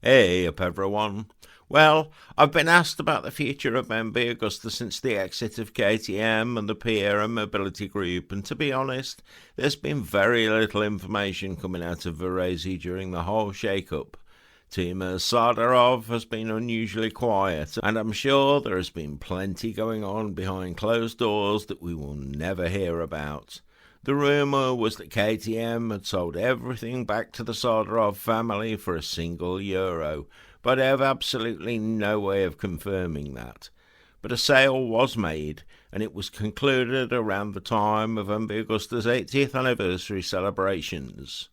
Hey up everyone. Well, I've been asked about the future of MV Agusta since the exit of KTM and the Pierer Mobility Group, and to be honest, there's been very little information coming out of Varese during the whole shake-up. Timur Sardarov has been unusually quiet, and I'm sure there has been plenty going on behind closed doors that we will never hear about. The rumour was that KTM had sold everything back to the Sardarov family for €1, but I have absolutely no way of confirming that. But a sale was made, and it was concluded around the time of MV Agusta's 80th anniversary celebrations.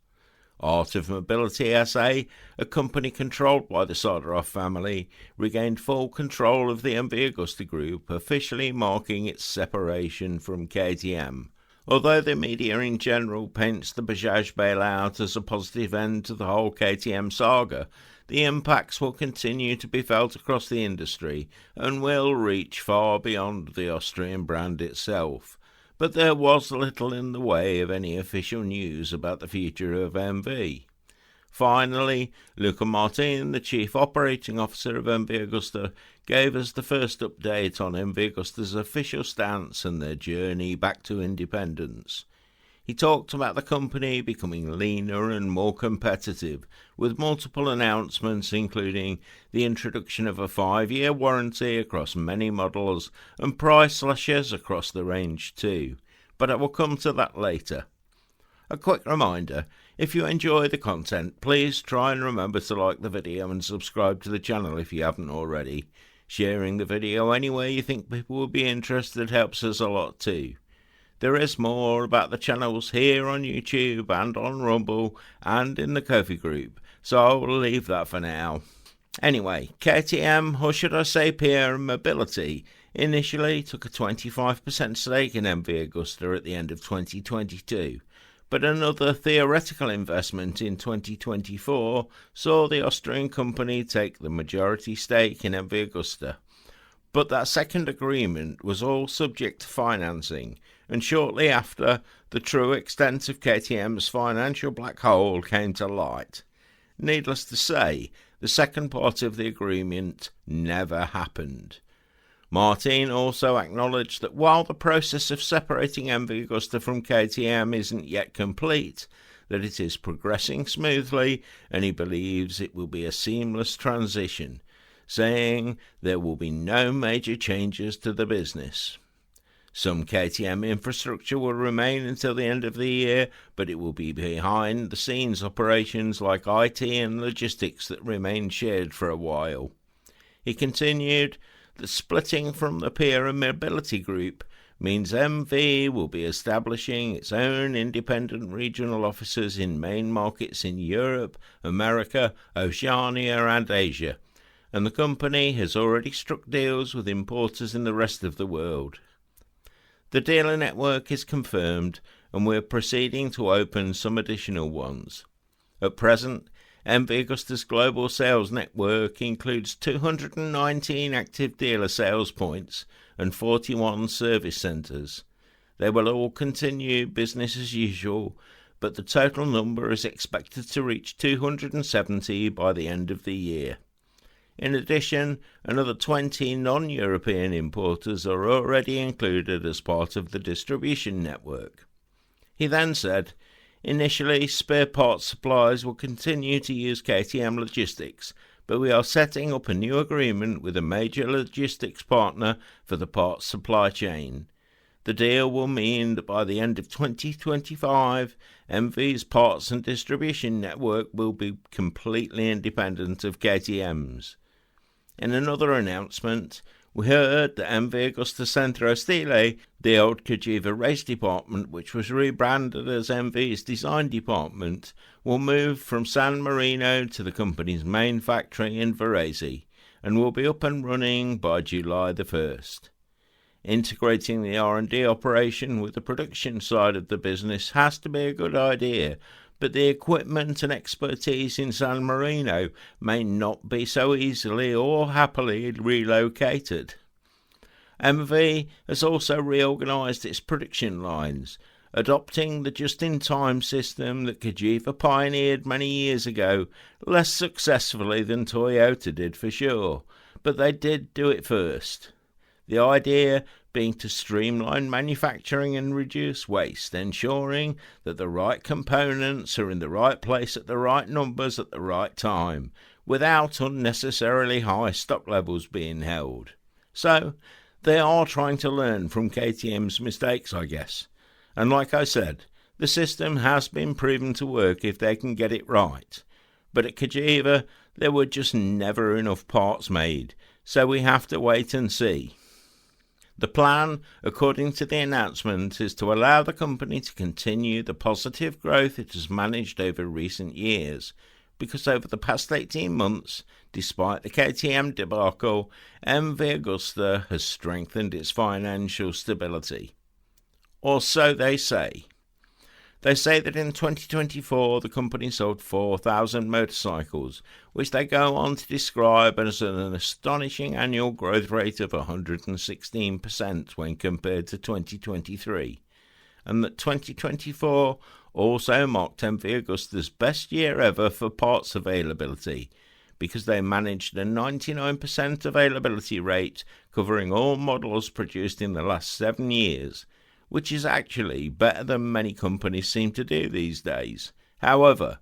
Art of Mobility S.A, a company controlled by the Sardarov family, regained full control of the MV Agusta Group, officially marking its separation from KTM. Although the media in general paints the Bajaj bailout as a positive end to the whole KTM saga, the impacts will continue to be felt across the industry and will reach far beyond the Austrian brand itself. But there was little in the way of any official news about the future of MV. Finally, Luca Martin, the Chief Operating Officer of MV Agusta, gave us the first update on MV Agusta's official stance and their journey back to independence. He talked about the company becoming leaner and more competitive, with multiple announcements including the introduction of a 5-year warranty across many models and price slashes across the range too. But I will come to that later. A quick reminder, if you enjoy the content, please try and remember to like the video and subscribe to the channel if you haven't already. Sharing the video anywhere you think people will be interested helps us a lot too. There is more about the channels here on YouTube and on Rumble and in the Ko-fi group, so I will leave that for now. Anyway, KTM, or should I say Pierer Mobility, initially took a 25% stake in MV Agusta at the end of 2022. But another theoretical investment in 2024 saw the Austrian company take the majority stake in MV Agusta. But that second agreement was all subject to financing, and shortly after, the true extent of KTM's financial black hole came to light. Needless to say, the second part of the agreement never happened. Martin also acknowledged that while the process of separating MV Agusta from KTM isn't yet complete, that it is progressing smoothly and he believes it will be a seamless transition, saying there will be no major changes to the business. Some KTM infrastructure will remain until the end of the year, but it will be behind the scenes operations like IT and logistics that remain shared for a while. He continued, the splitting from the Pierer Mobility Group means MV will be establishing its own independent regional offices in main markets in Europe, America, Oceania and Asia, and the company has already struck deals with importers in the rest of the world. The dealer network is confirmed and we're proceeding to open some additional ones. At present, MV Agusta's global sales network includes 219 active dealer sales points and 41 service centres. They will all continue business as usual, but the total number is expected to reach 270 by the end of the year. In addition, another 20 non-European importers are already included as part of the distribution network. He then said, initially, spare parts suppliers will continue to use KTM logistics, but we are setting up a new agreement with a major logistics partner for the parts supply chain. The deal will mean that by the end of 2025, MV's parts and distribution network will be completely independent of KTM's. In another announcement, we heard that MV Agusta Centro Stile, the old Cagiva race department which was rebranded as MV's design department, will move from San Marino to the company's main factory in Varese and will be up and running by July the 1st. Integrating the R&D operation with the production side of the business has to be a good idea, but the equipment and expertise in San Marino may not be so easily or happily relocated. MV has also reorganised its production lines, adopting the just-in-time system that Cagiva pioneered many years ago, less successfully than Toyota did for sure, but they did do it first. The idea being to streamline manufacturing and reduce waste, ensuring that the right components are in the right place at the right numbers at the right time, without unnecessarily high stock levels being held. So, they are trying to learn from KTM's mistakes, I guess. And like I said, the system has been proven to work if they can get it right. But at Cagiva, there were just never enough parts made, so we have to wait and see. The plan, according to the announcement, is to allow the company to continue the positive growth it has managed over recent years, because over the past 18 months, despite the KTM debacle, MV Agusta has strengthened its financial stability. Or so they say. They say that in 2024 the company sold 4,000 motorcycles, which they go on to describe as an astonishing annual growth rate of 116% when compared to 2023, and that 2024 also marked MV Agusta's best year ever for parts availability, because they managed a 99% availability rate covering all models produced in the last 7 years, which is actually better than many companies seem to do these days. However,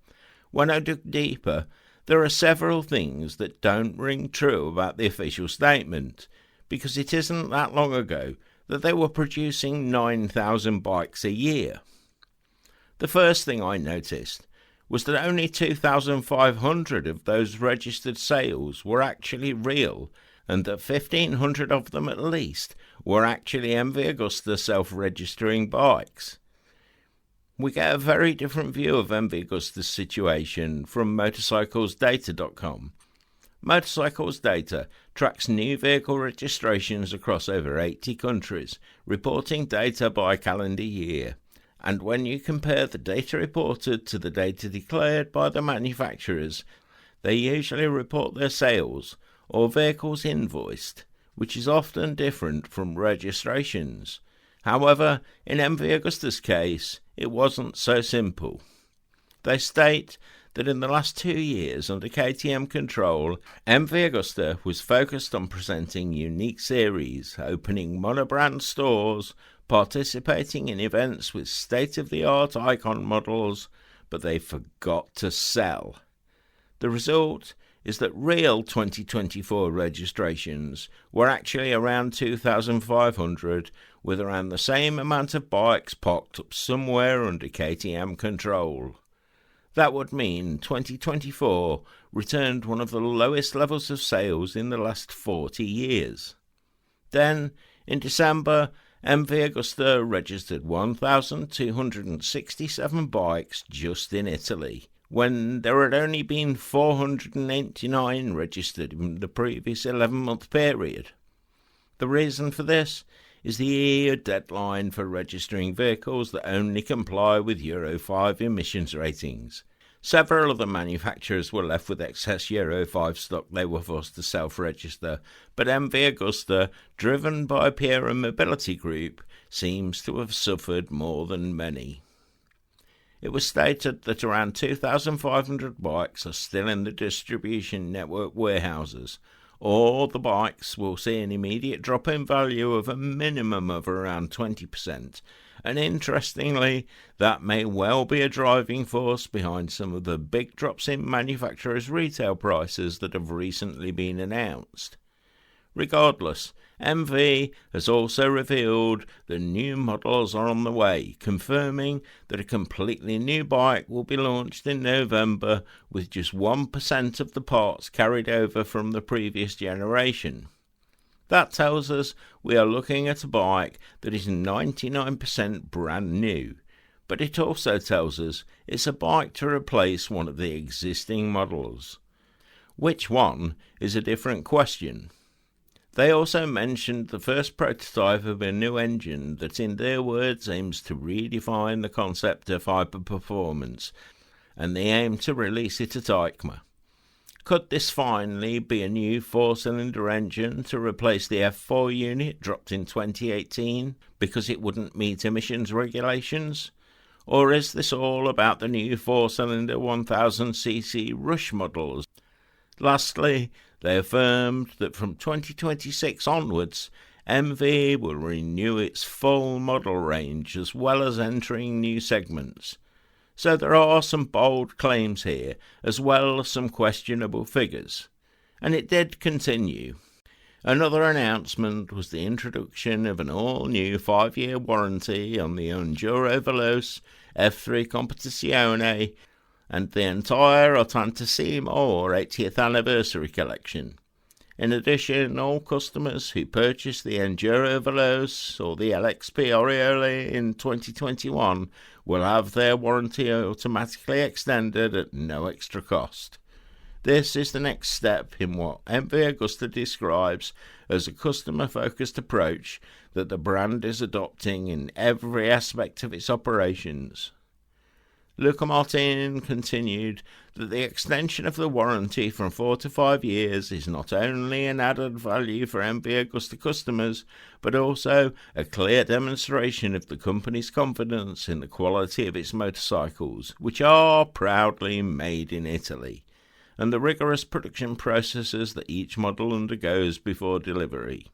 when I dug deeper, there are several things that don't ring true about the official statement, because it isn't that long ago that they were producing 9,000 bikes a year. The first thing I noticed was that only 2,500 of those registered sales were actually real, and that 1,500 of them at least were actually MV Agusta self-registering bikes. We get a very different view of MV Agusta's situation from motorcyclesdata.com. Motorcycles Data tracks new vehicle registrations across over 80 countries, reporting data by calendar year. And when you compare the data reported to the data declared by the manufacturers, they usually report their sales, or vehicles invoiced, which is often different from registrations. However, in MV Agusta's case, it wasn't so simple. They state that in the last 2 years under KTM control, MV Agusta was focused on presenting unique series, opening monobrand stores, participating in events with state-of-the-art icon models, but they forgot to sell. The result is that real 2024 registrations were actually around 2,500, with around the same amount of bikes parked up somewhere under KTM control. That would mean 2024 returned one of the lowest levels of sales in the last 40 years. Then, in December, MV Agusta registered 1,267 bikes just in Italy, when there had only been 489 registered in the previous 11-month period. The reason for this is the EU deadline for registering vehicles that only comply with Euro 5 emissions ratings. Several other manufacturers were left with excess Euro 5 stock they were forced to self-register, but MV Agusta, driven by Pierer Mobility Group, seems to have suffered more than many. It was stated that around 2,500 bikes are still in the distribution network warehouses, or the bikes will see an immediate drop in value of a minimum of around 20%, and interestingly, that may well be a driving force behind some of the big drops in manufacturers' retail prices that have recently been announced. Regardless, MV has also revealed that new models are on the way, confirming that a completely new bike will be launched in November with just 1% of the parts carried over from the previous generation. That tells us we are looking at a bike that is 99% brand new, but it also tells us it's a bike to replace one of the existing models. Which one is a different question. They also mentioned the first prototype of a new engine that in their words aims to redefine the concept of hyper-performance, and they aim to release it at EICMA. Could this finally be a new 4-cylinder engine to replace the F4 unit dropped in 2018 because it wouldn't meet emissions regulations? Or is this all about the new 4-cylinder 1000cc Rush models? Lastly, they affirmed that from 2026 onwards, MV will renew its full model range as well as entering new segments. So there are some bold claims here, as well as some questionable figures. And it did continue. Another announcement was the introduction of an all-new 5-year warranty on the Enduro Veloce F3 Competizione and the entire 80 or 80th anniversary collection. In addition, all customers who purchased the Enduro Veloce or the LXP Oriole in 2021 will have their warranty automatically extended at no extra cost. This is the next step in what MV Agusta describes as a customer-focused approach that the brand is adopting in every aspect of its operations. Luca Martin continued that the extension of the warranty from 4 to 5 years is not only an added value for MV Agusta customers, but also a clear demonstration of the company's confidence in the quality of its motorcycles, which are proudly made in Italy, and the rigorous production processes that each model undergoes before delivery.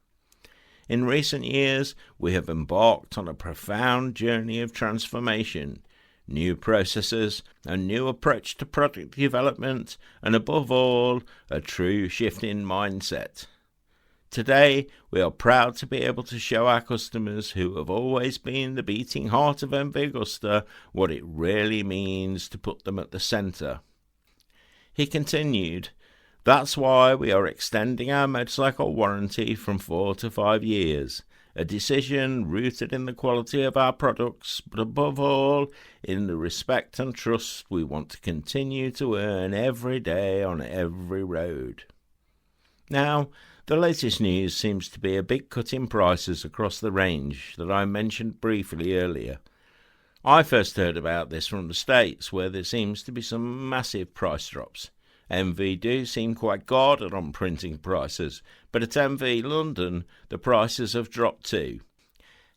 In recent years, we have embarked on a profound journey of transformation, new processes, a new approach to product development, and above all, a true shift in mindset. Today, we are proud to be able to show our customers, who have always been the beating heart of MV Agusta, what it really means to put them at the centre. He continued, "That's why we are extending our motorcycle warranty from 4 to 5 years. A decision rooted in the quality of our products, but above all, in the respect and trust we want to continue to earn every day on every road." Now, the latest news seems to be a big cut in prices across the range that I mentioned briefly earlier. I first heard about this from the States, where there seems to be some massive price drops. MV do seem quite guarded on printing prices, but at MV London the prices have dropped too.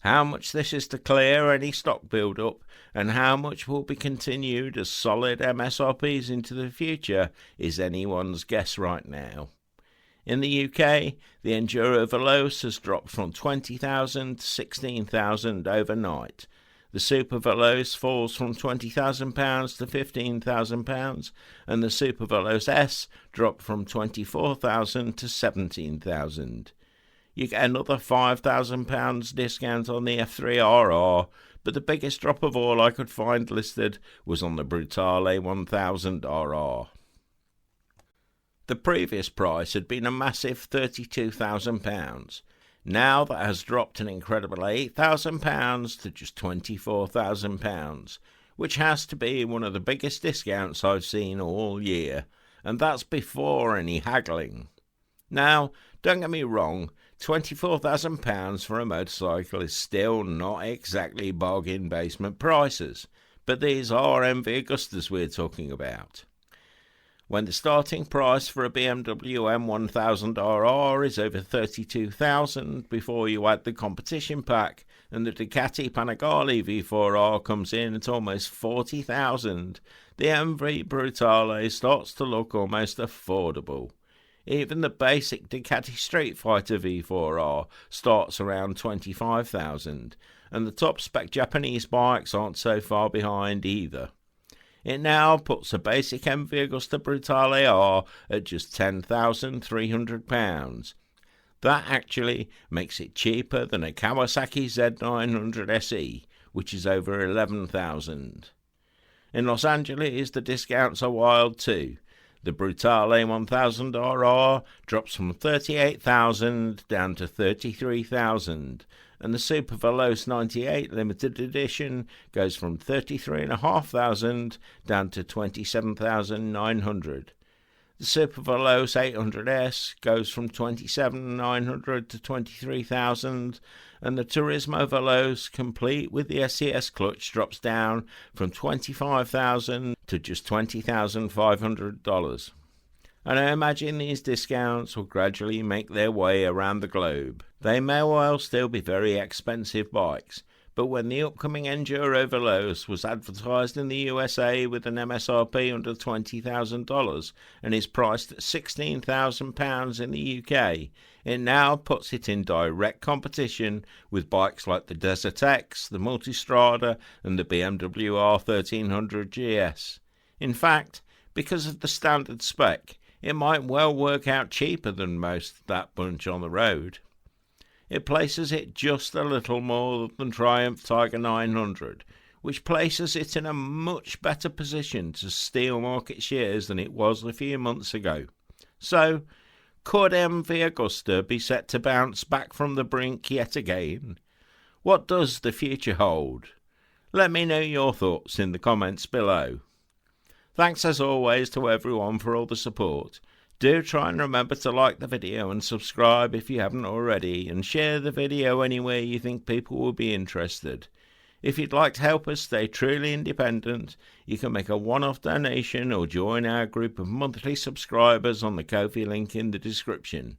How much this is to clear any stock build-up and how much will be continued as solid MSRPs into the future is anyone's guess right now. In the UK, the Enduro Veloce has dropped from £20,000 to £16,000 overnight. The Super Veloce falls from £20,000 to £15,000, and the Super Veloce S dropped from £24,000 to £17,000. You get another £5,000 discount on the F3RR, but the biggest drop of all I could find listed was on the Brutale 1000RR. The previous price had been a massive £32,000. Now that has dropped an incredible £8,000 to just £24,000, which has to be one of the biggest discounts I've seen all year, and that's before any haggling. Now, don't get me wrong, £24,000 for a motorcycle is still not exactly bargain basement prices, but these are MV Agustas we're talking about. When the starting price for a BMW M1000RR is over $32,000 before you add the competition pack, and the Ducati Panigale V4R comes in at almost $40,000, the MV Brutale starts to look almost affordable. Even the basic Ducati Street Fighter V4R starts around $25,000, and the top spec Japanese bikes aren't so far behind either. It now puts a basic MV Agusta Brutale R at just £10,300. That actually makes it cheaper than a Kawasaki Z900 SE, which is over $11,000. In Los Angeles, the discounts are wild too. The Brutale 1000RR drops from $38,000 down to $33,000. And the Super Veloce 98 limited edition goes from $33,500 down to $27,900. The Super Veloce 800S goes from $27,900 to $23,000, and the Turismo Veloce, complete with the SCS clutch, drops down from $25,000 to just $20,500. and I imagine these discounts will gradually make their way around the globe. They may well still be very expensive bikes, but when the upcoming Enduro Veloce was advertised in the USA with an MSRP under $20,000 and is priced at £16,000 in the UK, it now puts it in direct competition with bikes like the Desert X, the Multistrada and the BMW R1300 GS. In fact, because of the standard spec, it might well work out cheaper than most of that bunch on the road. It places it just a little more than Triumph Tiger 900, which places it in a much better position to steal market shares than it was a few months ago. So, could MV Agusta be set to bounce back from the brink yet again? What does the future hold? Let me know your thoughts in the comments below. Thanks as always to everyone for all the support. Do try and remember to like the video and subscribe if you haven't already, and share the video anywhere you think people will be interested. If you'd like to help us stay truly independent, you can make a one-off donation or join our group of monthly subscribers on the Ko-fi link in the description.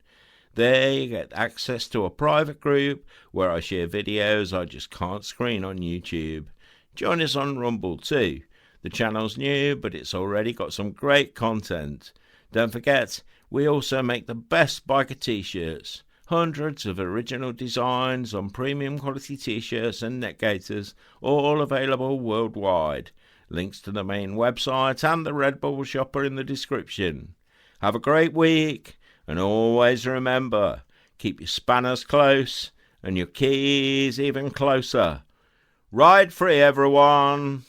There you get access to a private group where I share videos I just can't screen on YouTube. Join us on Rumble too. The channel's new, but it's already got some great content. Don't forget, we also make the best Biker T-shirts. Hundreds of original designs on premium quality T-shirts and neck gaiters, all available worldwide. Links to the main website and the Redbubble shop are in the description. Have a great week, and always remember, keep your spanners close and your keys even closer. Ride free, everyone!